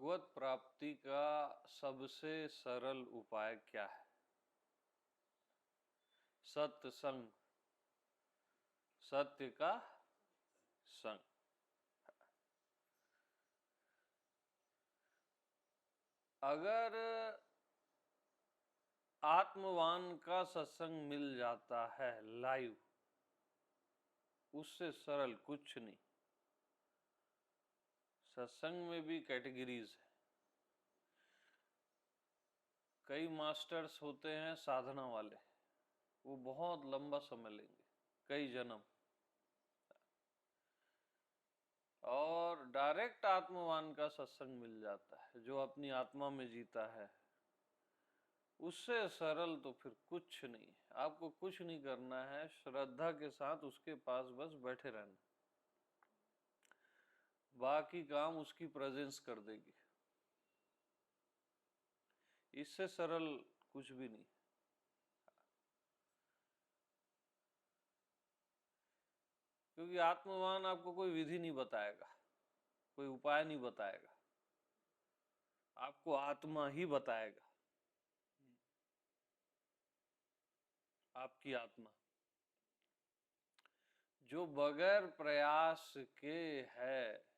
भगवत प्राप्ति का सबसे सरल उपाय क्या है? सत्संग, सत्य का संग। अगर आत्मवान का सत्संग मिल जाता है लाइव, उससे सरल कुछ नहीं। सत्संग में भी कैटेगरीज है। कई मास्टर्स होते हैं साधना वाले, वो बहुत लंबा समय लेंगे, कई जन्म। और डायरेक्ट आत्मवान का सत्संग मिल जाता है जो अपनी आत्मा में जीता है, उससे सरल तो फिर कुछ नहीं है। आपको कुछ नहीं करना है, श्रद्धा के साथ उसके पास बस बैठे रहना, बाकी काम उसकी प्रेजेंस कर देगी। इससे सरल कुछ भी नहीं। क्योंकि आत्मवान आपको कोई विधि नहीं बताएगा, कोई उपाय नहीं बताएगा, आपको आत्मा ही बताएगा। आपकी आत्मा जो बगैर प्रयास के है,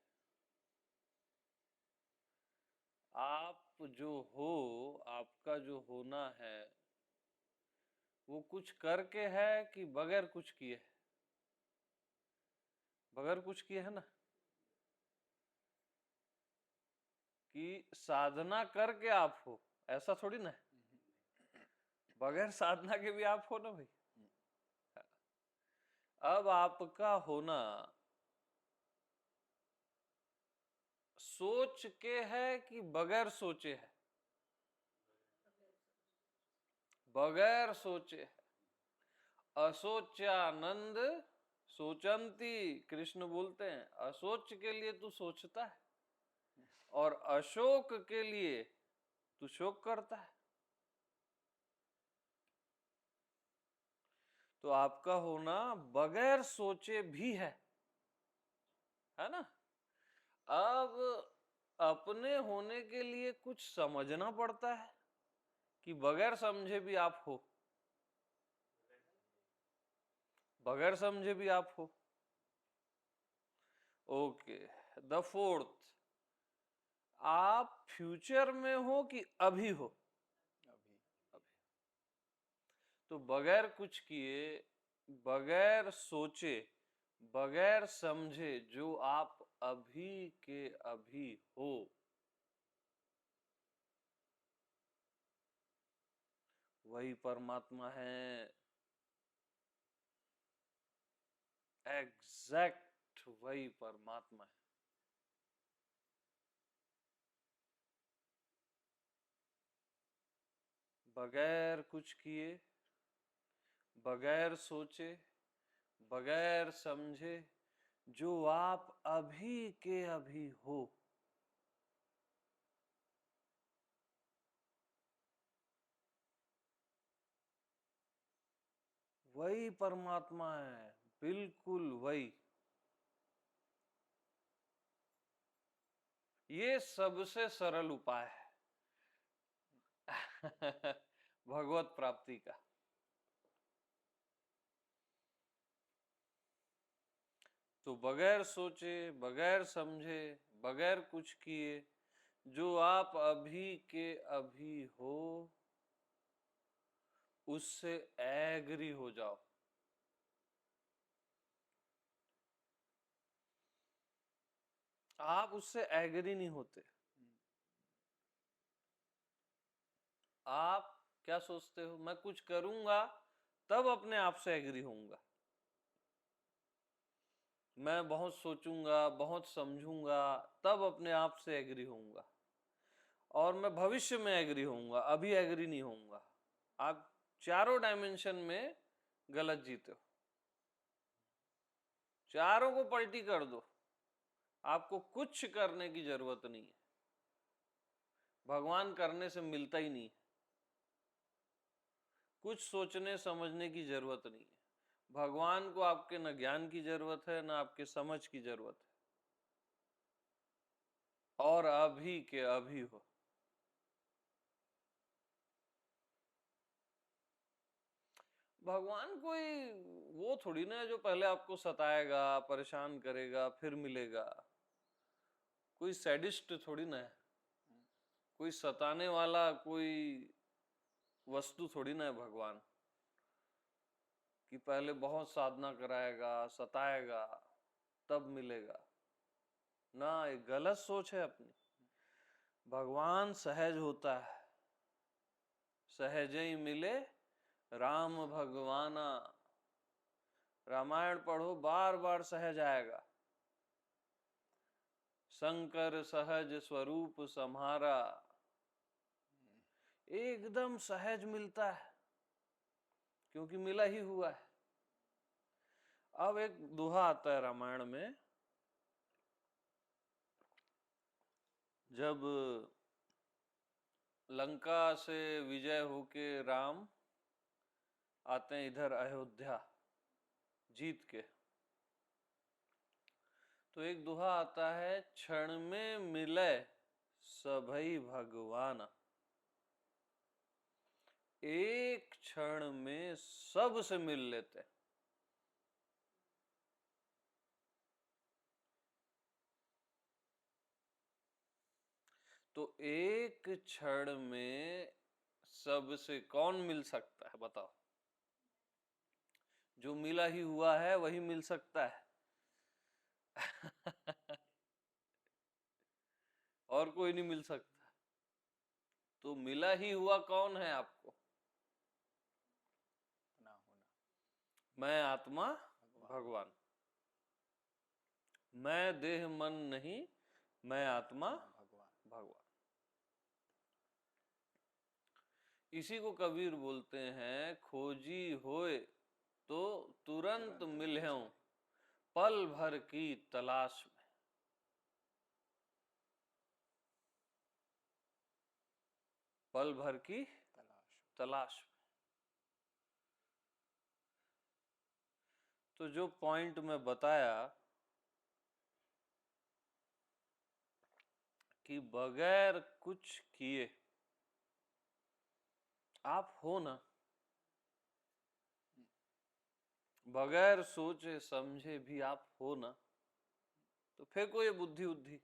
आप जो हो, आपका जो होना है, वो कुछ करके है कि बगैर कुछ किए है? बगैर कुछ किए है ना। कि साधना करके आप हो, ऐसा थोड़ी ना है। बगैर साधना के भी आप हो ना भाई। अब आपका होना सोच के है कि बगैर सोचे है? बगैर सोचे है। असोच्यानंद सोचंती, कृष्ण बोलते हैं। असोच के लिए तू सोचता है और अशोक के लिए तू शोक करता है। तो आपका होना बगैर सोचे भी है ना। अब अपने होने के लिए कुछ समझना पड़ता है कि बगैर समझे भी आप हो? बगैर समझे भी आप हो। ओके, द फोर्थ, आप फ्यूचर में हो कि अभी हो? अभी। अभी। तो बगैर कुछ किए, बगैर सोचे, बगैर समझे जो आप अभी के अभी हो, वही परमात्मा है। एग्जैक्ट वही परमात्मा है। बगैर कुछ किए, बगैर सोचे, बगैर समझे जो आप अभी के अभी हो, वही परमात्मा है। बिल्कुल वही। ये सबसे सरल उपाय है भगवत प्राप्ति का। तो बगैर सोचे, बगैर समझे, बगैर कुछ किए जो आप अभी के अभी हो, उससे एग्री हो जाओ। आप उससे एग्री नहीं होते। आप क्या सोचते हो? मैं कुछ करूंगा तब अपने आप से एग्री होऊंगा। मैं बहुत सोचूंगा, बहुत समझूंगा, तब अपने आप से एग्री होऊंगा। और मैं भविष्य में एग्री होऊंगा, अभी एग्री नहीं होऊंगा। आप चारों डायमेंशन में गलत जीते हो। चारों को पलटी कर दो, आपको कुछ करने की जरूरत नहीं है। भगवान करने से मिलता ही नहीं है। कुछ सोचने समझने की जरूरत नहीं है। भगवान को आपके न ज्ञान की जरूरत है, न आपके समझ की जरूरत है। और अभी के अभी हो। भगवान कोई वो थोड़ी ना है जो पहले आपको सताएगा, परेशान करेगा, फिर मिलेगा। कोई सैडिस्ट थोड़ी ना है, कोई सताने वाला कोई वस्तु थोड़ी ना है भगवान, कि पहले बहुत साधना कराएगा, सताएगा, तब मिलेगा ना। एक गलत सोच है अपनी। भगवान सहज होता है, सहज ही मिले राम भगवाना। रामायण पढ़ो, बार बार सहज आएगा। शंकर सहज स्वरूप सम्हारा, एकदम सहज मिलता है, क्योंकि मिला ही हुआ है। अब एक दोहा आता है रामायण में, जब लंका से विजय होके राम आते हैं इधर अयोध्या जीत के, तो एक दोहा आता है, क्षण में मिले सभई भगवान। एक क्षण में सब से मिल लेते। तो एक क्षण में सबसे कौन मिल सकता है बताओ? जो मिला ही हुआ है वही मिल सकता है। और कोई नहीं मिल सकता। तो मिला ही हुआ कौन है आपको? मैं आत्मा भगवान। मैं देह मन नहीं, मैं आत्मा भगवान। इसी को कबीर बोलते हैं, खोजी होए तो तुरंत मिल्हूं, पल भर की तलाश में। पल भर की तलाश में। तो जो पॉइंट मैं बताया कि बगैर कुछ किए आप हो ना, बगैर सोचे समझे भी आप हो ना, तो फेंको ये बुद्धि उद्धि।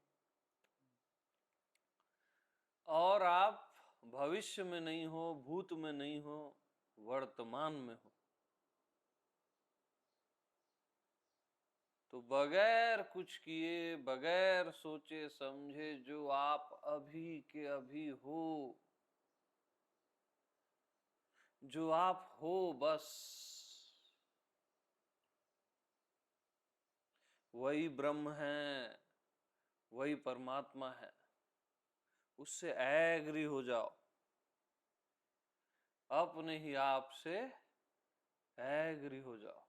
और आप भविष्य में नहीं हो, भूत में नहीं हो, वर्तमान में हो। तो बगैर कुछ किए, बगैर सोचे समझे जो आप अभी के अभी हो, जो आप हो बस वही ब्रह्म है, वही परमात्मा है। उससे एग्री हो जाओ, अपने ही आप से एग्री हो जाओ।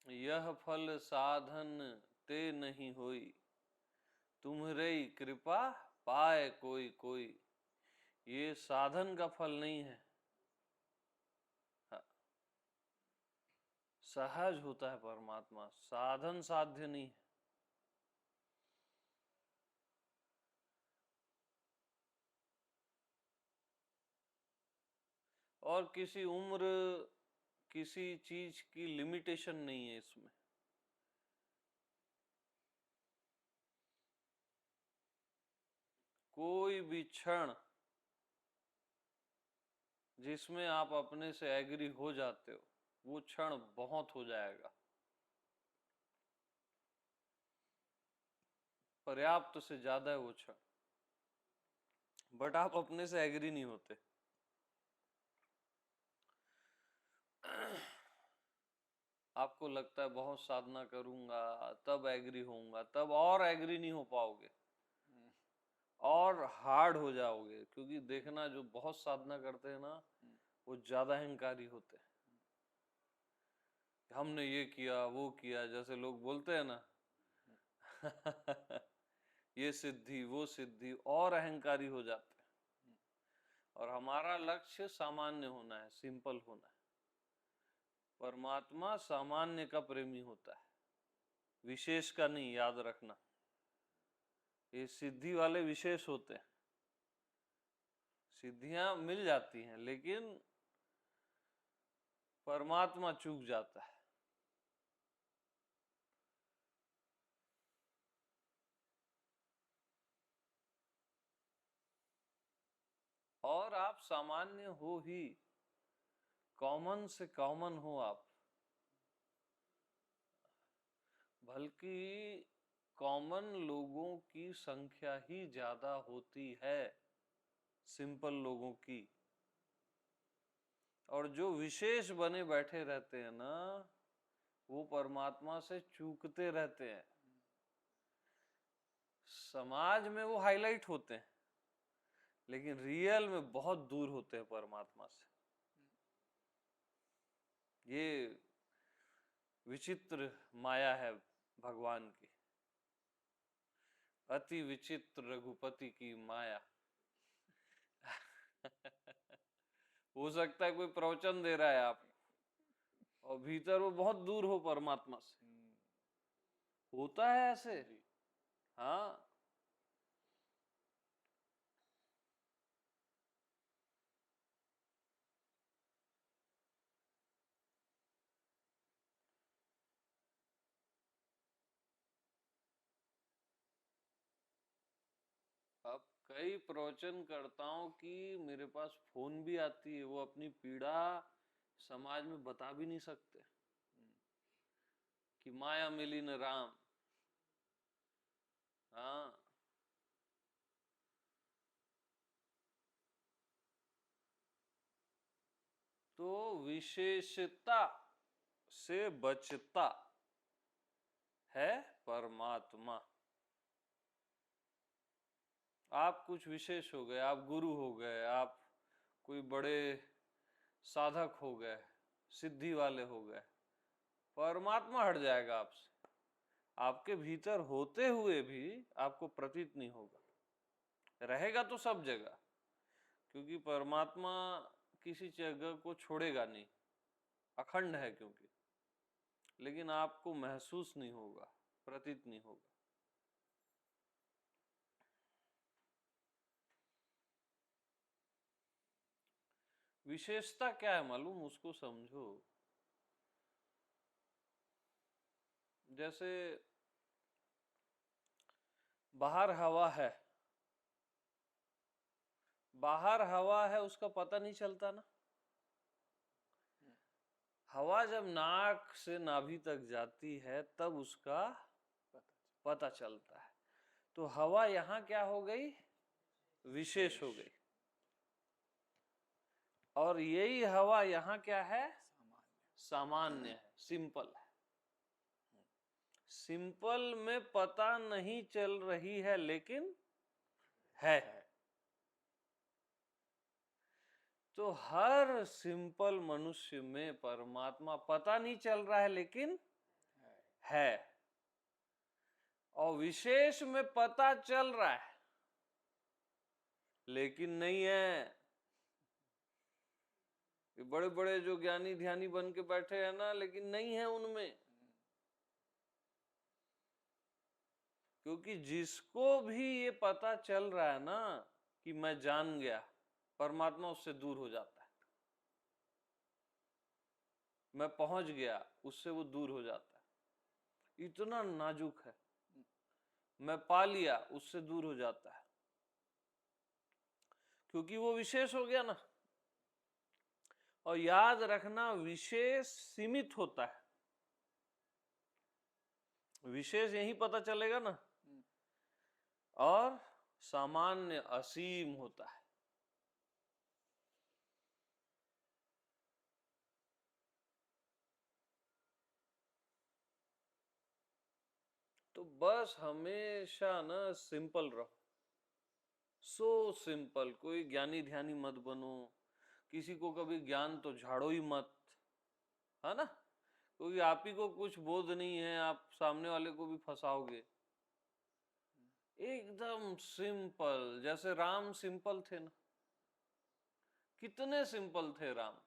यह फल साधन ते नहीं होई, तुम्हरे कृपा पाए कोई कोई। ये साधन का फल नहीं है, सहज होता है परमात्मा, साधन साध्य नहीं है। और किसी उम्र, किसी चीज की लिमिटेशन नहीं है इसमें। कोई भी क्षण जिसमें आप अपने से एग्री हो जाते हो, वो क्षण बहुत हो जाएगा, पर्याप्त से ज्यादा है वो क्षण। बट आप अपने से एग्री नहीं होते। आपको लगता है बहुत साधना करूंगा तब एग्री होऊंगा, तब और एग्री नहीं हो पाओगे और हार्ड हो जाओगे। क्योंकि देखना, जो बहुत साधना करते हैं ना, वो ज्यादा अहंकारी होते हैं। हमने ये किया वो किया, जैसे लोग बोलते हैं ना, ये सिद्धि वो सिद्धि, और अहंकारी हो जाते हैं। और हमारा लक्ष्य सामान्य होना है, सिंपल होना है। परमात्मा सामान्य का प्रेमी होता है, विशेष का नहीं, याद रखना। ये सिद्धि वाले विशेष होते हैं, सिद्धियां मिल जाती हैं, लेकिन परमात्मा चूक जाता है। और आप सामान्य हो ही, कॉमन से कॉमन हो आप, बल्कि कॉमन लोगों की संख्या ही ज्यादा होती है सिंपल लोगों की। और जो विशेष बने बैठे रहते हैं ना, वो परमात्मा से चूकते रहते हैं। समाज में वो हाईलाइट होते हैं, लेकिन रियल में बहुत दूर होते हैं परमात्मा से। ये विचित्र माया है भगवान की, अति विचित्र रघुपति की माया। हो सकता है कोई प्रवचन दे रहा है आप, और भीतर वो बहुत दूर हो परमात्मा से। होता है ऐसे। हाँ, अब कई प्रवचनकर्ताओं की मेरे पास फोन भी आती है, वो अपनी पीड़ा समाज में बता भी नहीं सकते कि माया मिली न राम। हाँ, तो विशेषता से बचता है परमात्मा। आप कुछ विशेष हो गए, आप गुरु हो गए, आप कोई बड़े साधक हो गए, सिद्धि वाले हो गए, परमात्मा हट जाएगा आपसे। आपके भीतर होते हुए भी आपको प्रतीत नहीं होगा। रहेगा तो सब जगह, क्योंकि परमात्मा किसी जगह को छोड़ेगा नहीं, अखंड है क्योंकि, लेकिन आपको महसूस नहीं होगा, प्रतीत नहीं होगा। विशेषता क्या है मालूम, उसको समझो। जैसे बाहर हवा है, बाहर हवा है, उसका पता नहीं चलता ना। हवा जब नाक से नाभि तक जाती है तब उसका पता चलता है। तो हवा यहाँ क्या हो गई, विशेष हो गई। और यही हवा यहाँ क्या है, सामान्य है, सिंपल है। सिंपल में पता नहीं चल रही है, लेकिन है। तो हर सिंपल मनुष्य में परमात्मा पता नहीं चल रहा है, लेकिन है। और विशेष में पता चल रहा है, लेकिन नहीं है। ये बड़े बड़े जो ज्ञानी ध्यानी बन के बैठे हैं ना, लेकिन नहीं है उनमें। क्योंकि जिसको भी ये पता चल रहा है ना कि मैं जान गया, परमात्मा उससे दूर हो जाता है। मैं पहुंच गया, उससे वो दूर हो जाता है। इतना नाजुक है। मैं पा लिया, उससे दूर हो जाता है, क्योंकि वो विशेष हो गया ना। और याद रखना, विशेष सीमित होता है, विशेष यही पता चलेगा ना। और सामान्य असीम होता है। तो बस हमेशा ना सिंपल रहो, सो सिंपल। कोई ज्ञानी ध्यानी मत बनो, किसी को कभी ज्ञान तो झाड़ो ही मत, है ना। क्योंकि आप ही को कुछ बोध नहीं है, आप सामने वाले को भी फंसाओगे। एकदम सिंपल, जैसे राम सिंपल थे ना, कितने सिंपल थे राम।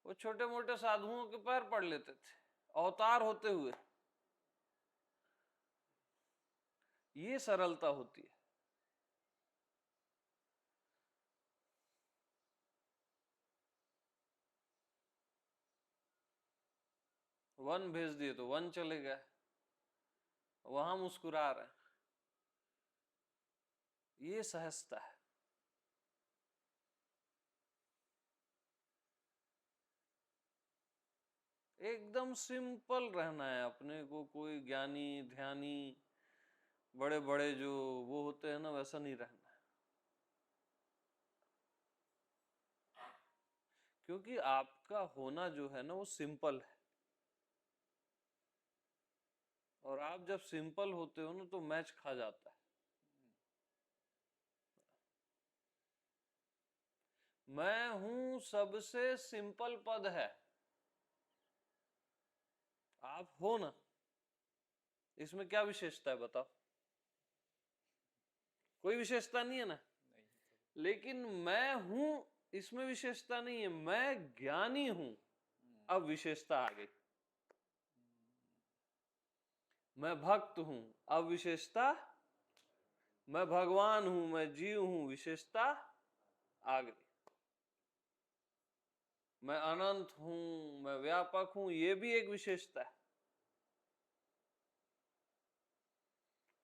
वो छोटे मोटे साधुओं के पैर पड़ लेते थे अवतार होते हुए। ये सरलता होती है। वन भेज दिए तो वन चले गए, वहां मुस्कुरा रहे हैं। ये सहजता है। एकदम सिंपल रहना है अपने को। कोई ज्ञानी ध्यानी बड़े बड़े जो वो होते हैं ना, वैसा नहीं रहना है। क्योंकि आपका होना जो है ना वो सिंपल है, और आप जब सिंपल होते हो ना तो मैच खा जाता है। मैं हूं सबसे सिंपल पद है। आप हो ना, इसमें क्या विशेषता है बताओ? कोई विशेषता नहीं है ना। लेकिन मैं हूं, इसमें विशेषता नहीं है। मैं ज्ञानी हूं, अब विशेषता आ गई। मैं भक्त हूं, अब विशेषता। मैं भगवान हूं, मैं जीव हूं, विशेषता आ गई। मैं अनंत हूं, मैं व्यापक हूं, ये भी एक विशेषता है।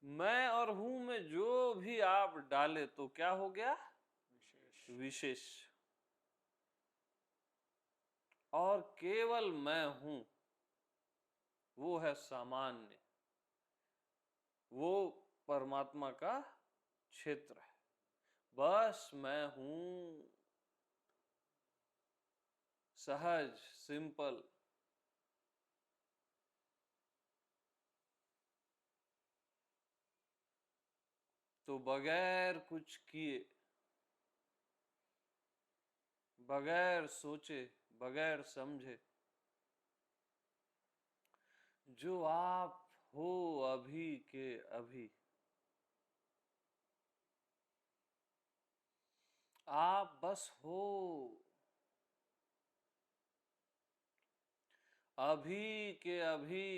मैं और हूं में जो भी आप डाले तो क्या हो गया? विशेष। और केवल मैं हूं वो है सामान्य, वो परमात्मा का क्षेत्र है। बस मैं हूं, सहज सिंपल। तो बगैर कुछ किए, बगैर सोचे, बगैर समझे, जो आप हो अभी के अभी, आप बस हो। अभी के अभी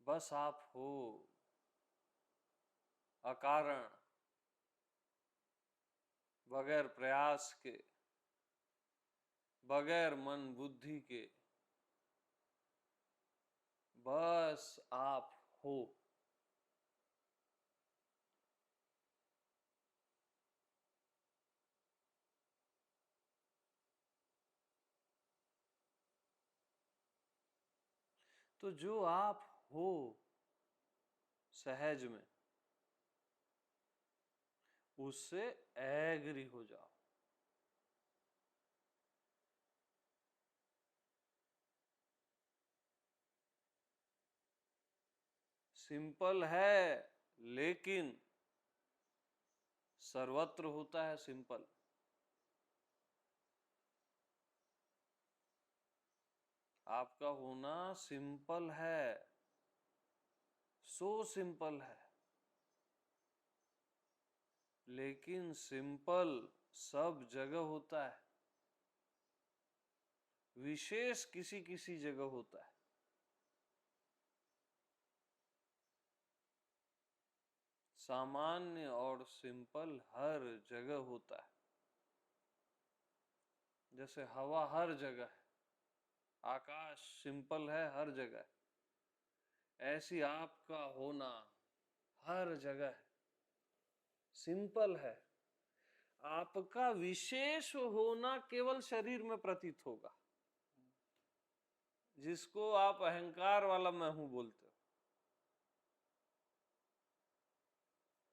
बस आप हो, अकारण, बगैर प्रयास के, बगैर मन बुद्धि के, बस आप हो। तो जो आप हो सहज में, उससे एग्री हो जाओ। सिंपल है, लेकिन सर्वत्र होता है सिंपल। आपका होना सिंपल है, सो सिंपल है। लेकिन सिंपल सब जगह होता है, विशेष किसी किसी जगह होता है। सामान्य और सिंपल हर जगह होता है। जैसे हवा हर जगह है, आकाश सिंपल है हर जगह, ऐसी आपका होना हर जगह है, सिंपल है। आपका विशेष होना केवल शरीर में प्रतीत होगा, जिसको आप अहंकार वाला मैं हूं बोलते हो।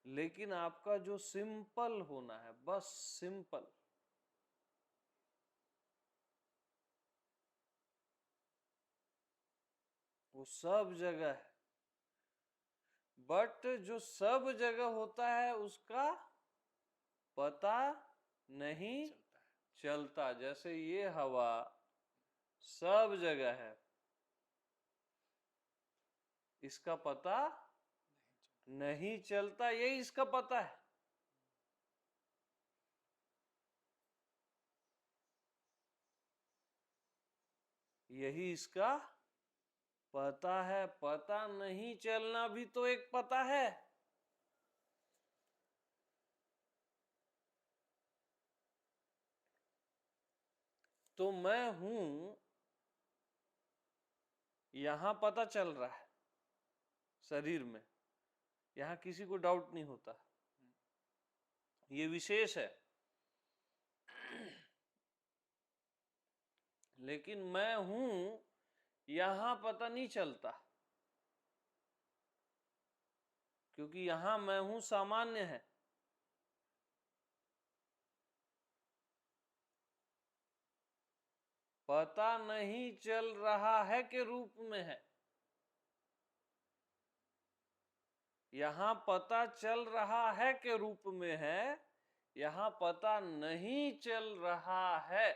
लेकिन आपका जो सिंपल होना है, बस सिंपल, वो सब जगह है। बट जो सब जगह होता है उसका पता नहीं चलता। जैसे ये हवा सब जगह है, इसका पता नहीं चलता, यही इसका पता है। यही इसका पता है। पता नहीं चलना भी तो एक पता है। तो मैं हूं, यहां पता चल रहा है शरीर में, यहां किसी को डाउट नहीं होता, ये विशेष है। लेकिन मैं हूं, यहां पता नहीं चलता, क्योंकि यहां मैं हूं सामान्य है। पता नहीं चल रहा है के रूप में है। यहां पता चल रहा है के रूप में है, यहां पता नहीं चल रहा है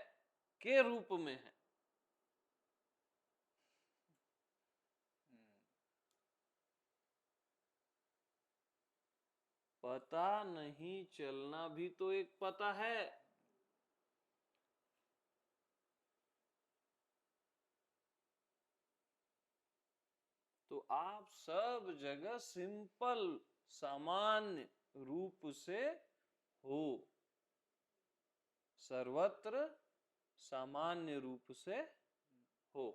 के रूप में है। पता नहीं चलना भी तो एक पता है। तो आप सब जगह सिंपल सामान्य रूप से हो, सर्वत्र सामान्य रूप से हो।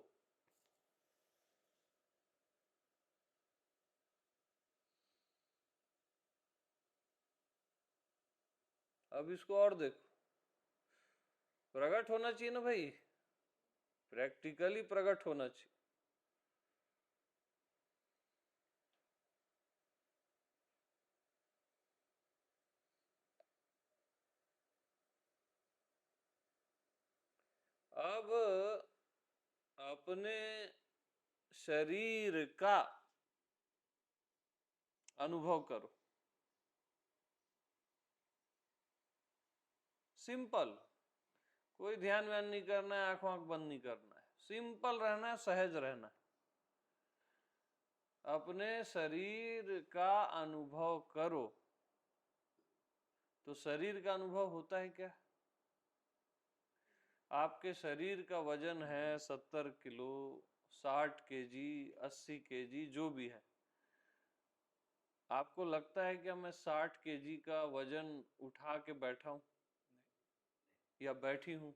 अब इसको और देखो, प्रकट होना चाहिए ना भाई, प्रैक्टिकली प्रकट होना चाहिए। अब अपने शरीर का अनुभव करो, सिंपल, कोई ध्यान व्यान नहीं करना है, आंख आंख बंद नहीं करना है, सिंपल रहना है, सहज रहना है। अपने शरीर का अनुभव करो। तो शरीर का अनुभव होता है क्या? आपके शरीर का वजन है 70 किलो, 60 केजी, 80 केजी, जो भी है। आपको लगता है क्या मैं 60 केजी का वजन उठा के बैठा हूं या बैठी हूं?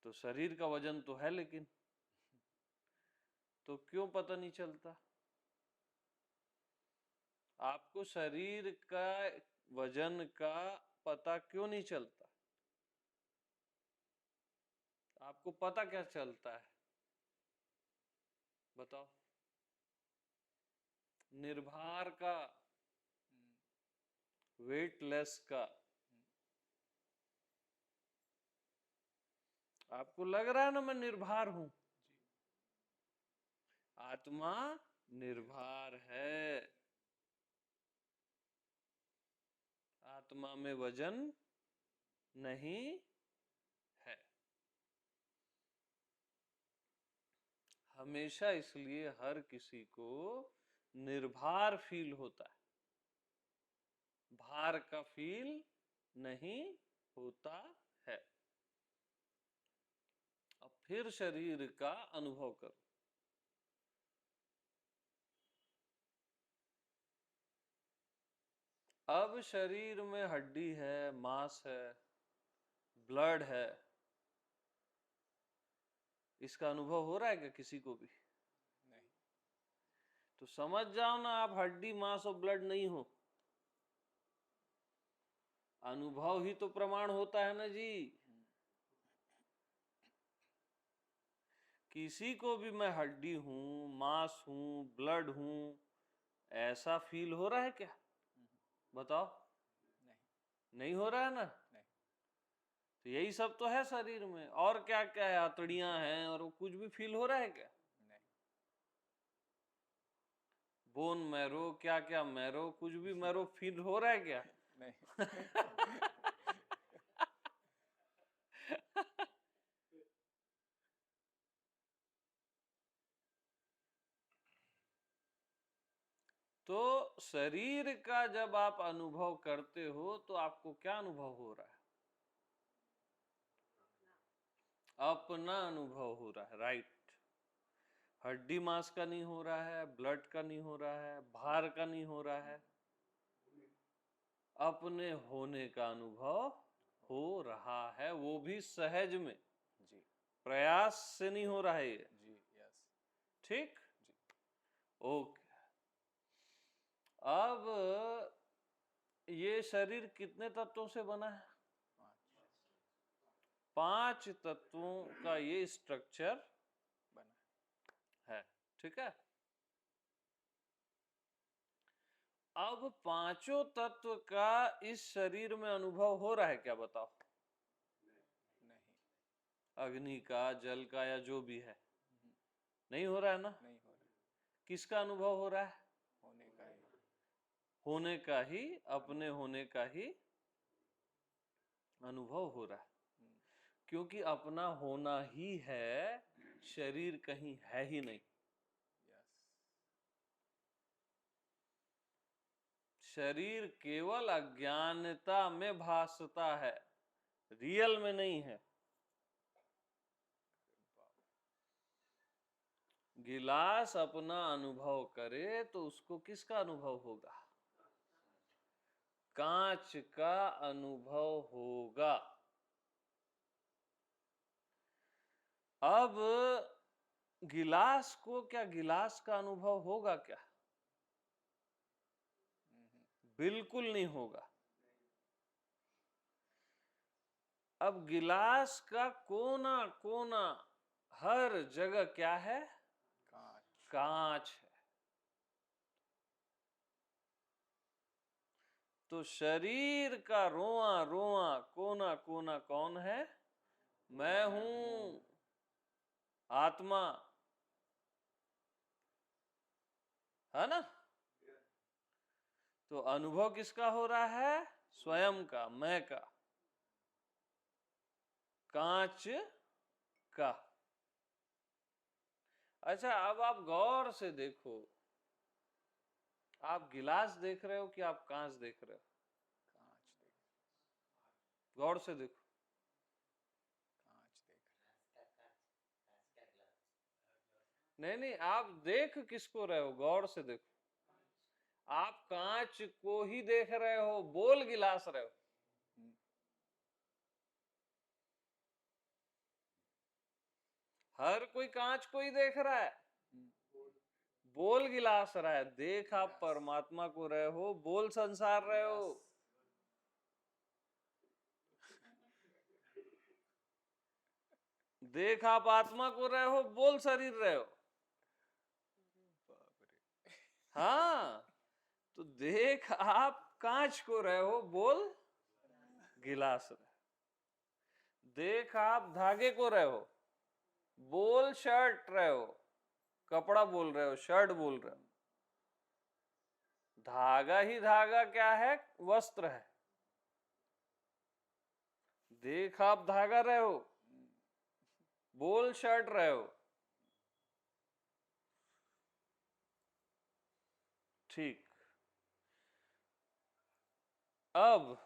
तो शरीर का वजन तो है, लेकिन तो क्यों पता नहीं चलता? आपको शरीर का वजन का पता क्यों नहीं चलता? आपको पता क्या चलता है, बताओ? निर्भार का, वेटलेस का। आपको लग रहा है ना मैं निर्भर हूं? आत्मा निर्भर है। आत्मा में वजन नहीं है। हमेशा इसलिए हर किसी को निर्भर फील होता है, भार का फील नहीं होता है। अब फिर शरीर का अनुभव करो। अब शरीर में हड्डी है, मांस है, ब्लड है, इसका अनुभव हो रहा है क्या किसी को भी? नहीं। तो समझ जाओ ना, आप हड्डी, मांस और ब्लड नहीं हो। अनुभव ही तो प्रमाण होता है ना जी। किसी को भी मैं हड्डी हूं, मांस हूं, ब्लड हूं, ऐसा फील हो रहा है क्या? बताओ। नहीं, नहीं हो रहा है ना? नहीं। तो यही सब तो है शरीर में, और क्या क्या है, आतड़ियां हैं, और कुछ भी फील हो रहा है क्या? नहीं। बोन मैरो, क्या क्या मैरो, कुछ भी मैरो फील हो रहा है क्या? नहीं। तो शरीर का जब आप अनुभव करते हो तो आपको क्या अनुभव हो रहा है? अपना अनुभव हो रहा है, राइट। हड्डी मांस का नहीं हो रहा है, ब्लड का नहीं हो रहा है, भार का नहीं हो रहा है, अपने होने का अनुभव हो रहा है, वो भी सहज में जी प्रयास से नहीं हो रहा है ये। जी यस ठीक, जी ओके। अब ये शरीर कितने तत्वों से बना है? 5 तत्वों का ये स्ट्रक्चर बना है, ठीक है। अब पांचों तत्व का इस शरीर में अनुभव हो रहा है क्या, बताओ? नहीं अग्नि का, जल का, या जो भी है, नहीं हो रहा है ना? नहीं हो रहा किसका अनुभव हो रहा है? होने का ही होने का ही, अपने होने का ही अनुभव हो रहा है, क्योंकि अपना होना ही है, शरीर कहीं है ही नहीं। यस शरीर केवल अज्ञानता में भासता है, रियल में नहीं है। गिलास अपना अनुभव करे तो उसको किसका अनुभव होगा? कांच का अनुभव होगा। अब गिलास को क्या गिलास का अनुभव होगा क्या? बिल्कुल नहीं होगा। अब गिलास का कोना कोना हर जगह क्या है? कांच कांच है। तो शरीर का रोआ रोआ कोना कोना कौन है? मैं हूं, आत्मा, है ना? तो अनुभव किसका हो रहा है? स्वयं का, मैं का, कांच का। अच्छा, अब आप गौर से देखो, आप गिलास देख रहे हो कि आप कांच देख रहे हो? कांच देख गौर से देखो। कांच देख नहीं नहीं, आप देख किसको रहे हो? गौर से देखो। आप कांच को ही देख रहे हो, बोल गिलास रहे हो। हर कोई कांच को ही देख रहा है, बोल गिलास रहा है। देख आप परमात्मा को रहे हो, बोल संसार रहे हो। देख आप आत्मा को रहे हो, बोल शरीर रहे हो। बाप रे हाँ, तो देख आप कांच को रहे हो, बोल गिलास रहे हो। देख आप धागे को रहे हो, बोल शर्ट रहे हो। कपड़ा बोल रहे हो, शर्ट बोल रहे हो। धागा ही धागा क्या है? वस्त्र है। देख आप धागा रहे हो, बोल शर्ट रहे हो। ठीक। अब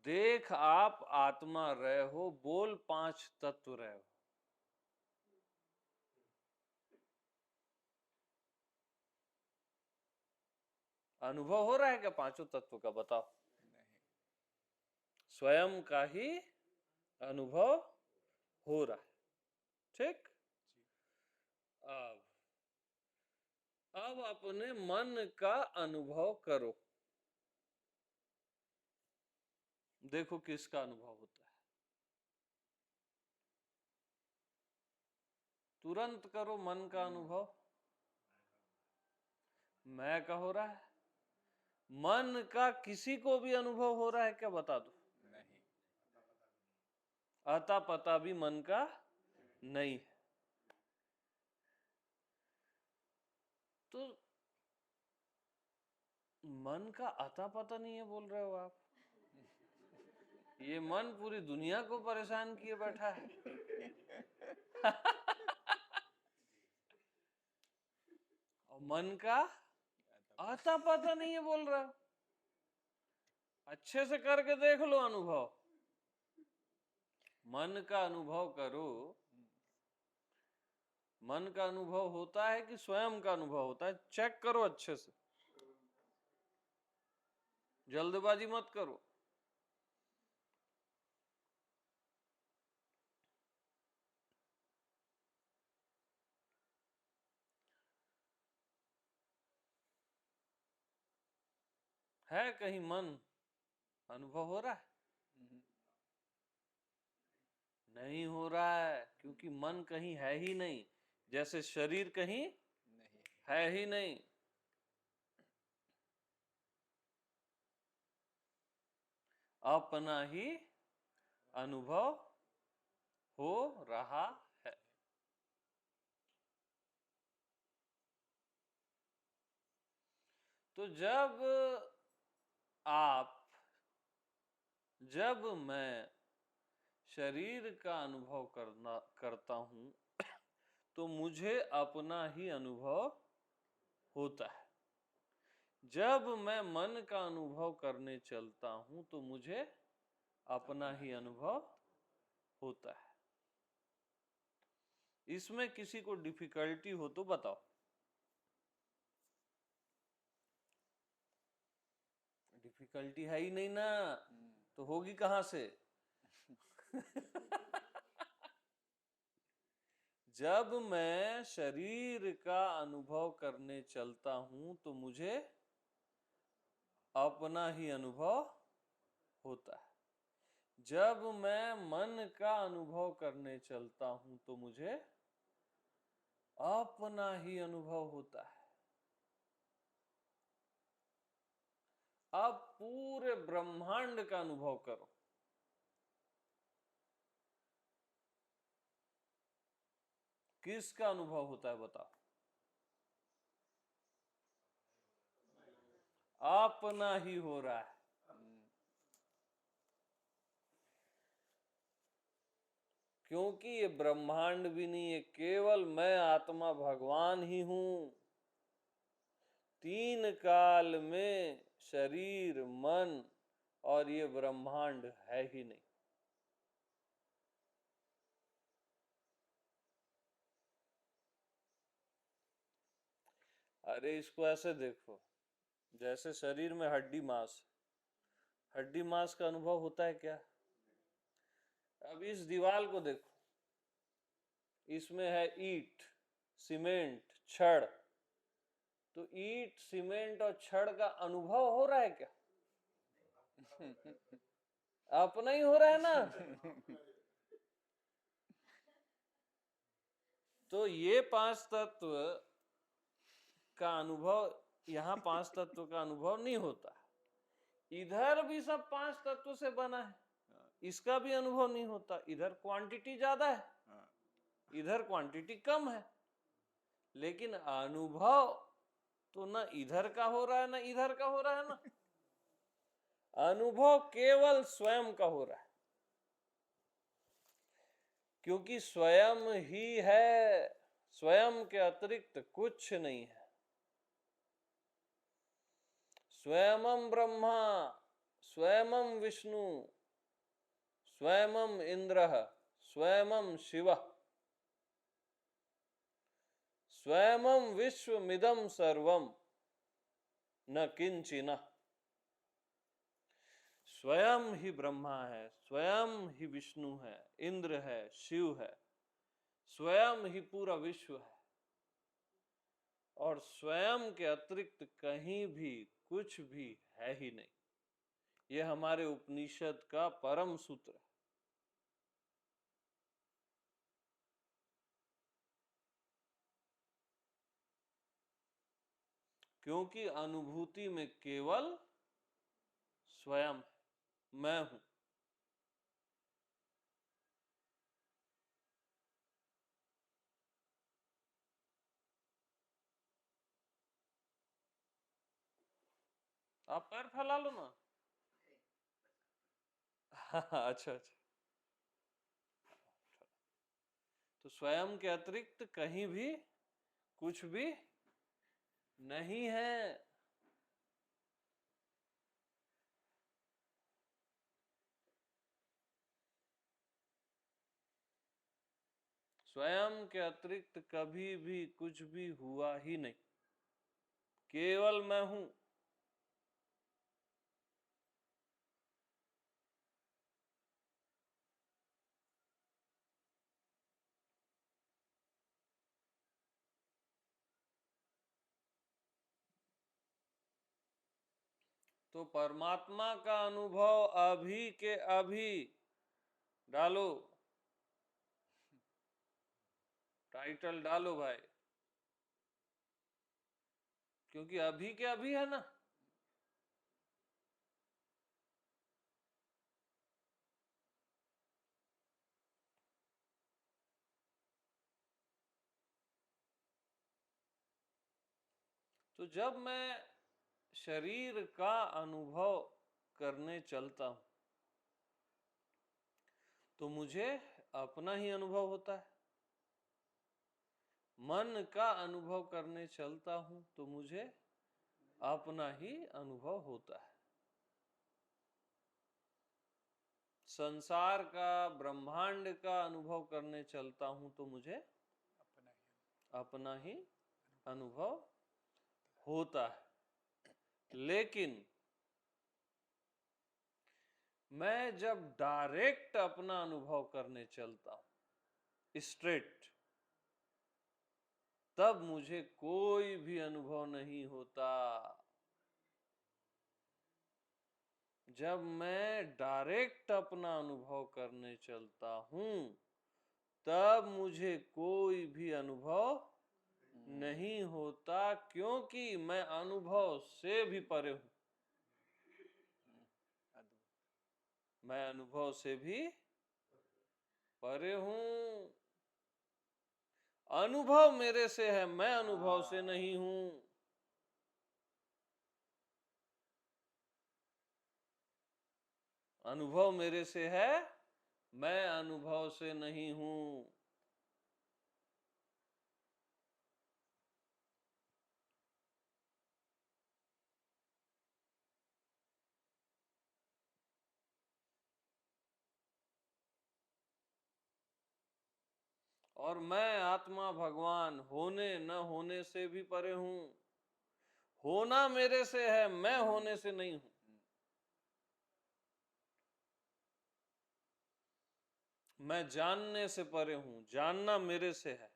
देख आप आत्मा रहे हो, बोल 5 तत्व रहे हो। अनुभव हो रहा है क्या पांचों तत्व का? बताओ। नहीं स्वयं का ही अनुभव हो रहा है, ठीक। अब अपने मन का अनुभव करो, देखो किसका अनुभव होता है। तुरंत करो मन का अनुभव। मैं का हो रहा है। मन का किसी को भी अनुभव हो रहा है क्या? बता दो। नहीं अता पता भी मन का नहीं है। तो मन का अता पता नहीं है बोल रहे हो आप? ये मन पूरी दुनिया को परेशान किए बैठा है। मन का आता पता नहीं है बोल रहा। अच्छे से करके देख लो अनुभव, मन का अनुभव करो। मन का अनुभव होता है कि स्वयं का अनुभव होता है, चेक करो अच्छे से, जल्दबाजी मत करो। है कहीं मन अनुभव हो रहा है? नहीं हो रहा है, क्योंकि मन कहीं है ही नहीं, जैसे शरीर कहीं नहीं है ही नहीं। अपना ही अनुभव हो रहा है। तो जब मैं शरीर का अनुभव करता हूं तो मुझे अपना ही अनुभव होता है। जब मैं मन का अनुभव करने चलता हूं तो मुझे अपना ही अनुभव होता है। इसमें किसी को डिफिकल्टी हो तो बताओ। डिफिकल्टी है ही नहीं ना, तो होगी कहां से? जब मैं शरीर का अनुभव करने चलता हूं तो मुझे अपना ही अनुभव होता है। जब मैं मन का अनुभव करने चलता हूं तो मुझे अपना ही अनुभव होता है। अब पूरे ब्रह्मांड का अनुभव करो। किसका अनुभव होता है बताओ? अपना ही हो रहा है। क्योंकि ये ब्रह्मांड भी नहीं है, केवल मैं आत्मा भगवान ही हूं। तीन काल में शरीर, मन और ये ब्रह्मांड है ही नहीं। अरे इसको ऐसे देखो, जैसे शरीर में हड्डी मांस, हड्डी मांस का अनुभव होता है क्या? अब इस दीवार को देखो, इसमें है ईंट, सीमेंट, छड़। तो ईंट, सीमेंट और छड़ का अनुभव हो रहा है क्या? अपना ही हो रहा है ना। तो ये पांच तत्व का अनुभव, यहां पांच तत्व का अनुभव नहीं होता। इधर भी सब पांच तत्व से बना है, इसका भी अनुभव नहीं होता। इधर क्वांटिटी ज्यादा है, इधर क्वांटिटी कम है, लेकिन अनुभव तो ना इधर का हो रहा है ना इधर का हो रहा है ना। अनुभव केवल स्वयं का हो रहा है, क्योंकि स्वयं ही है, स्वयं के अतिरिक्त कुछ नहीं है। स्वयं ब्रह्मा, स्वयं विष्णु, स्वयं इंद्र, स्वयं शिव, स्वयं विश्वमिदं सर्वम न किंचिन। स्वयं ही ब्रह्मा है, स्वयं ही विष्णु है, इंद्र है, शिव है, स्वयं ही पूरा विश्व है, और स्वयं के अतिरिक्त कहीं भी कुछ भी है ही नहीं। यह हमारे उपनिषद का परम सूत्र है। क्योंकि अनुभूति में केवल स्वयं मैं हूं। आप पैर फैला लो ना। अच्छा अच्छा। तो स्वयं के अतिरिक्त कहीं भी कुछ भी नहीं है। स्वयं के अतिरिक्त कभी भी कुछ भी हुआ ही नहीं, केवल मैं हूं। तो परमात्मा का अनुभव अभी के अभी डालो, टाइटल डालो भाई, क्योंकि अभी के अभी है ना। तो जब मैं शरीर का अनुभव करने चलता हूं तो मुझे अपना ही अनुभव होता है। मन का अनुभव करने चलता हूं तो मुझे अपना ही अनुभव होता है। संसार का, ब्रह्मांड का अनुभव करने चलता हूं तो मुझे अपना ही अपना ही अनुभव होता है। लेकिन मैं जब डायरेक्ट अपना अनुभव करने चलता हूं, स्ट्रेट, तब मुझे कोई भी अनुभव नहीं होता। जब मैं डायरेक्ट अपना अनुभव करने चलता हूं तब मुझे कोई भी अनुभव नहीं होता, क्योंकि मैं अनुभव से भी परे हूं। अद्भुत। मैं अनुभव से भी परे हूं। अनुभव मेरे से है, मैं अनुभव से नहीं हूं। अनुभव मेरे से है, मैं अनुभव से नहीं हूं। और मैं आत्मा भगवान होने न होने से भी परे हूं। होना मेरे से है, मैं होने से नहीं हूं। मैं जानने से परे हूं, जानना मेरे से है,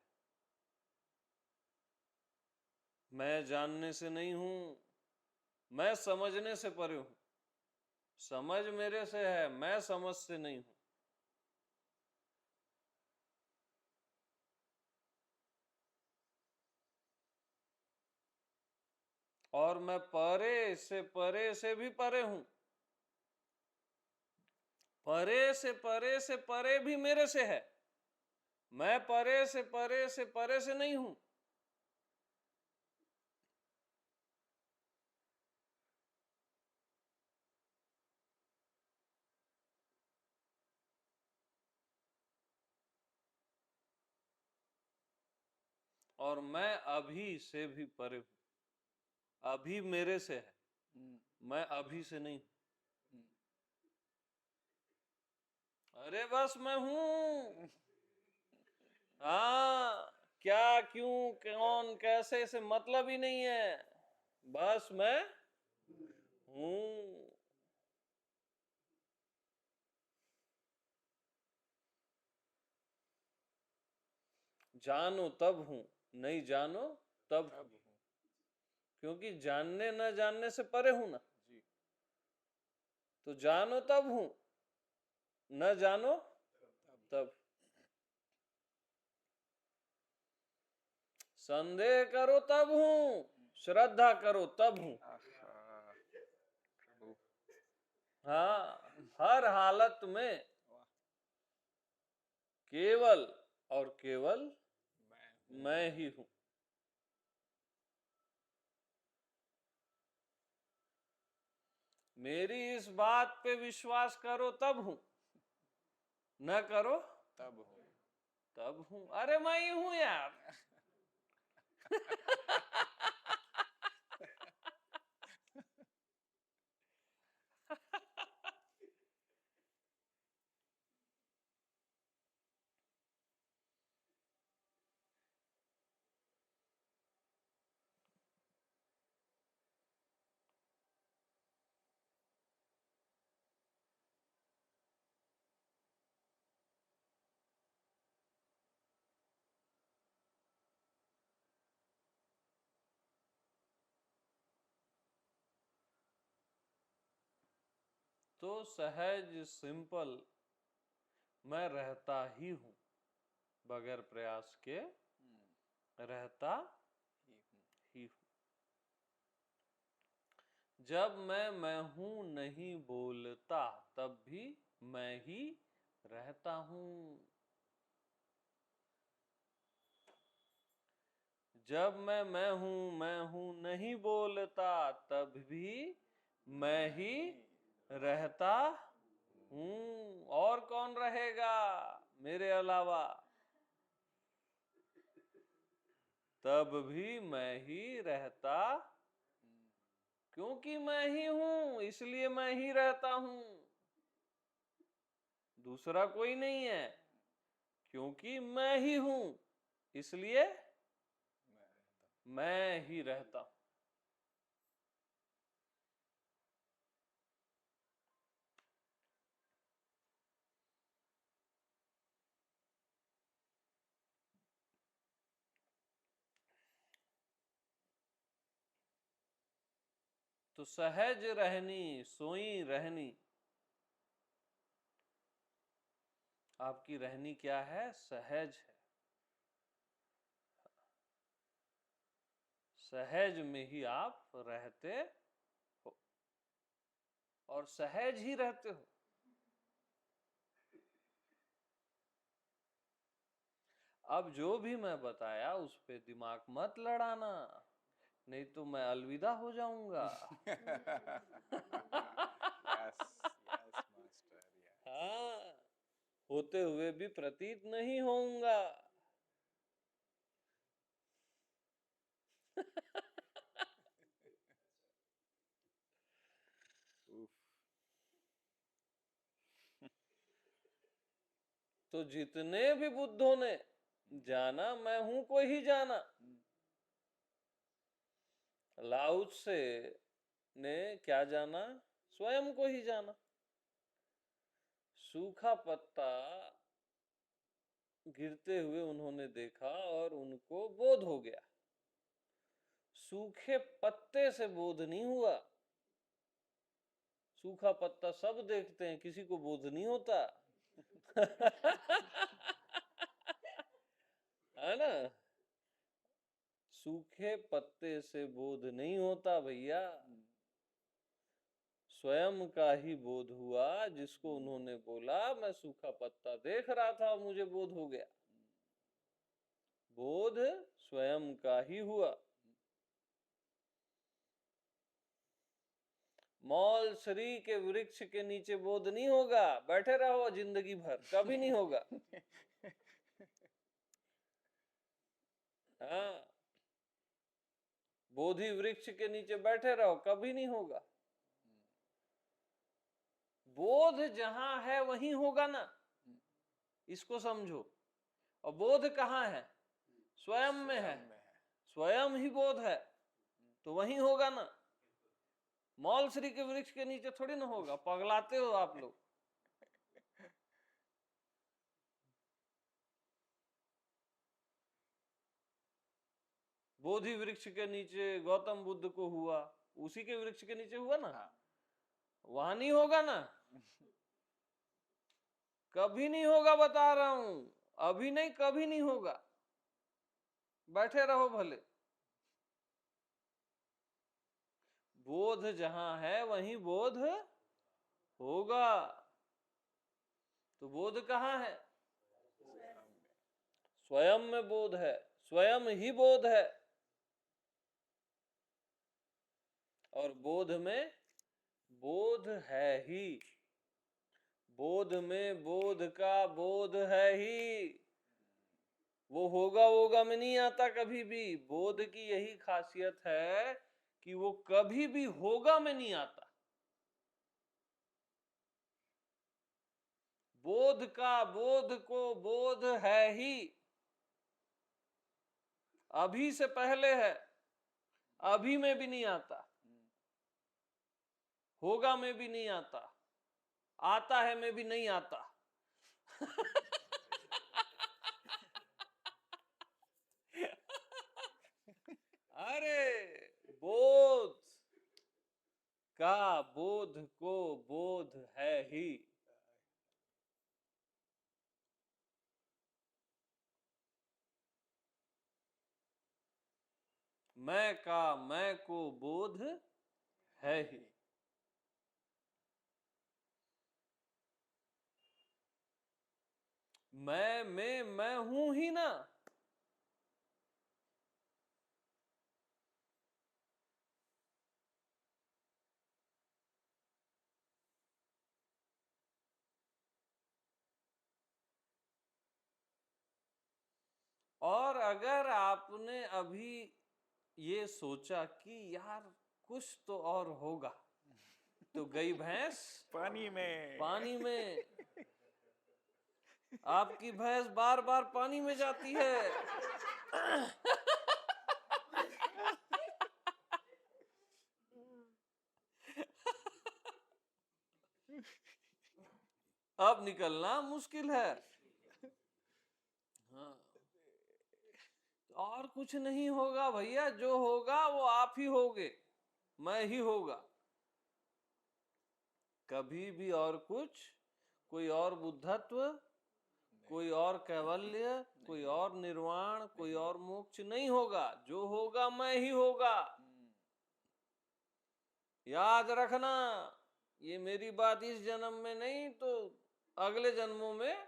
मैं जानने से नहीं हूं। मैं समझने से परे हूं, समझ मेरे से है, मैं समझ से नहीं हूं। और मैं परे से भी परे हूं। परे से परे भी मेरे से है, मैं परे से नहीं हूं। और मैं अभी से भी परे हूं। अभी मेरे से है, मैं अभी से नहीं हूं। अरे बस मैं हूं। हाँ, क्या, क्यों, कौन, कैसे से मतलब ही नहीं है, बस मैं हूं। जानो तब हूं, नहीं जानो तब हूं। तब हूँ। क्योंकि जानने न जानने से परे हूं ना। जी। तो जानो तब हूं, न जानो तब। संदेह करो तब हूं, श्रद्धा करो तब हूं। आहा, प्रभु। हाँ, हर हालत में वाह। केवल और केवल मैं हूँ। मैं ही हूं। मेरी इस बात पे विश्वास करो तब हूं, न करो तब हूँ। तब हूं। अरे मैं ही हूं यार। तो सहज सिंपल मैं रहता ही हूं, बगैर प्रयास के रहता ही हूं। जब मैं हूं नहीं बोलता, तब भी मैं ही रहता हूं। जब मैं हूं नहीं बोलता, तब भी मैं ही रहता हूं। और कौन रहेगा मेरे अलावा? तब भी मैं ही रहता, क्योंकि मैं ही हूं इसलिए मैं ही रहता हूं। दूसरा कोई नहीं है, क्योंकि मैं ही हूं इसलिए मैं ही रहता हूं। तो सहज रहनी सोई रहनी, आपकी रहनी क्या है? सहज है। सहज में ही आप रहते हो और सहज ही रहते हो। अब जो भी मैं बताया उस पे दिमाग मत लड़ाना, नहीं तो मैं अलविदा हो जाऊंगा। Yes, yes, master. Yes. हाँ, होते हुए भी प्रतीत नहीं होऊंगा। Oof. तो जितने भी बुद्धों ने जाना मैं हूं को ही जाना। लाओ त्से ने क्या जाना? स्वयं को ही जाना। सूखा पत्ता गिरते हुए उन्होंने देखा और उनको बोध हो गया। सूखे पत्ते से बोध नहीं हुआ। सूखा पत्ता सब देखते हैं, किसी को बोध नहीं होता। है ना? सूखे पत्ते से बोध नहीं होता भैया, स्वयं का ही बोध हुआ। जिसको उन्होंने बोला मैं सूखा पत्ता देख रहा था और मुझे बोध हो गया। बोध स्वयं का ही हुआ। मौलसरी के वृक्ष के नीचे बोध नहीं होगा, बैठे रहो जिंदगी भर, कभी नहीं होगा। हाँ, बोधि वृक्ष के नीचे बैठे रहो, कभी नहीं होगा। बोध जहां है वहीं होगा ना, इसको समझो। और बोध कहाँ है? स्वयं में है। स्वयं ही बोध है तो वहीं होगा ना। मौलसरी के वृक्ष के नीचे थोड़ी ना होगा, पगलाते हो आप लोग। बोधि वृक्ष के नीचे गौतम बुद्ध को हुआ, उसी के वृक्ष के नीचे हुआ ना। वहां नहीं होगा ना, कभी नहीं होगा, बता रहा हूं। अभी नहीं, कभी नहीं होगा। बैठे रहो भले। बोध जहां है वहीं बोध होगा। तो बोध कहाँ है? स्वयं में बोध है, स्वयं ही बोध है। और बोध में बोध है ही। बोध में बोध का बोध है ही। वो होगा में नहीं आता कभी भी। बोध की यही खासियत है कि वो कभी भी होगा में नहीं आता। बोध का बोध को बोध है ही। अभी से पहले है, अभी में भी नहीं आता, होगा में भी नहीं आता, आता है में भी नहीं आता। अरे बोध का बोध को बोध है मैं का मैं को बोध है ही। मैं में मैं हूं ही ना। और अगर आपने अभी ये सोचा कि यार कुछ तो और होगा, तो गई भैंस पानी में। पानी में। आपकी भैंस बार बार पानी में जाती है। अब निकलना मुश्किल है। हाँ, और कुछ नहीं होगा भैया, जो होगा वो आप ही होगे, मैं ही होगा। कभी भी और कुछ, कोई और बुद्धत्व, कोई और कैवल्य, कोई और निर्वाण, कोई और मोक्ष नहीं होगा। जो होगा मैं ही होगा। याद रखना, ये मेरी बात इस जन्म में नहीं तो अगले जन्मों में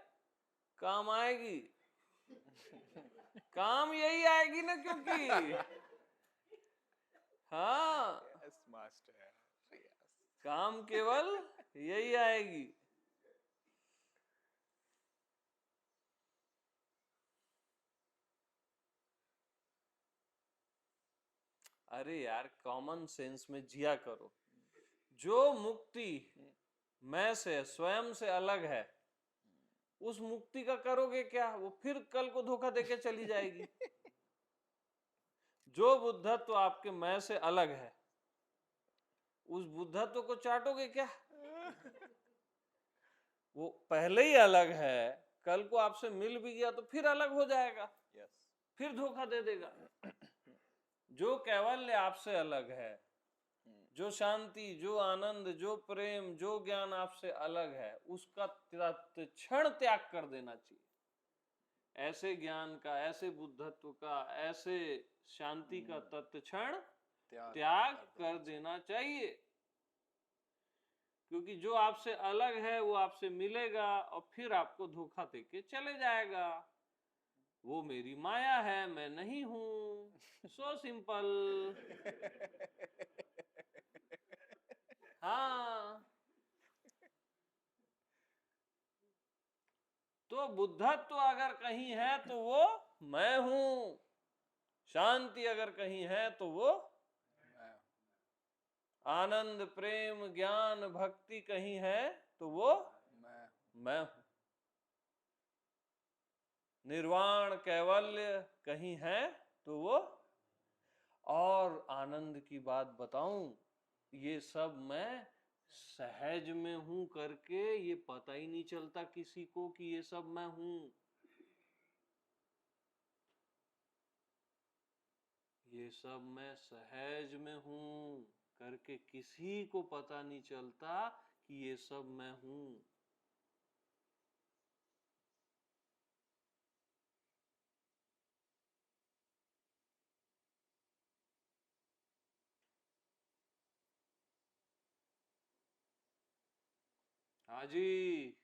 काम आएगी। काम यही आएगी ना, क्योंकि हाँ, यस मास्टर, यस। काम केवल यही आएगी। अरे यार, कॉमन सेंस में जिया करो। जो मुक्ति मैं से, स्वयं से अलग है, उस मुक्ति का करोगे क्या? वो फिर कल को धोखा देके चली जाएगी। जो बुद्धत्व आपके मैं से अलग है, उस बुद्धत्व को चाटोगे क्या? वो पहले ही अलग है, कल को आपसे मिल भी गया तो फिर अलग हो जाएगा, यस। फिर धोखा दे देगा। जो कैवल्य आपसे अलग है, जो शांति, जो आनंद, जो प्रेम, जो ज्ञान आपसे अलग है, उसका तत्क्षण त्याग कर देना चाहिए। ऐसे ज्ञान का, ऐसे बुद्धत्व का, ऐसे शांति का तत्क्षण त्याग कर देना चाहिए। क्योंकि जो आपसे अलग है वो आपसे मिलेगा और फिर आपको धोखा देके चले जाएगा। वो मेरी माया है, मैं नहीं हूं। So simple. हाँ, तो बुद्धत्व अगर कहीं है तो वो मैं हूं। शांति अगर कहीं है तो वो आनंद, प्रेम, ज्ञान, भक्ति कहीं है तो वो मैं हूं। निर्वाण, कैवल्य कहीं है तो वो। और आनंद की बात बताऊं, ये सब मैं सहज में हूं करके ये पता ही नहीं चलता किसी को कि ये सब मैं हूं। ये सब मैं सहज में हूं करके किसी को पता नहीं चलता कि ये सब मैं हूं। हाँ जी,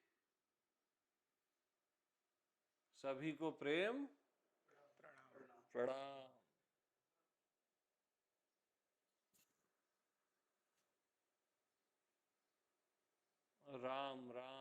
सभी को प्रेम प्रणाम। राम राम।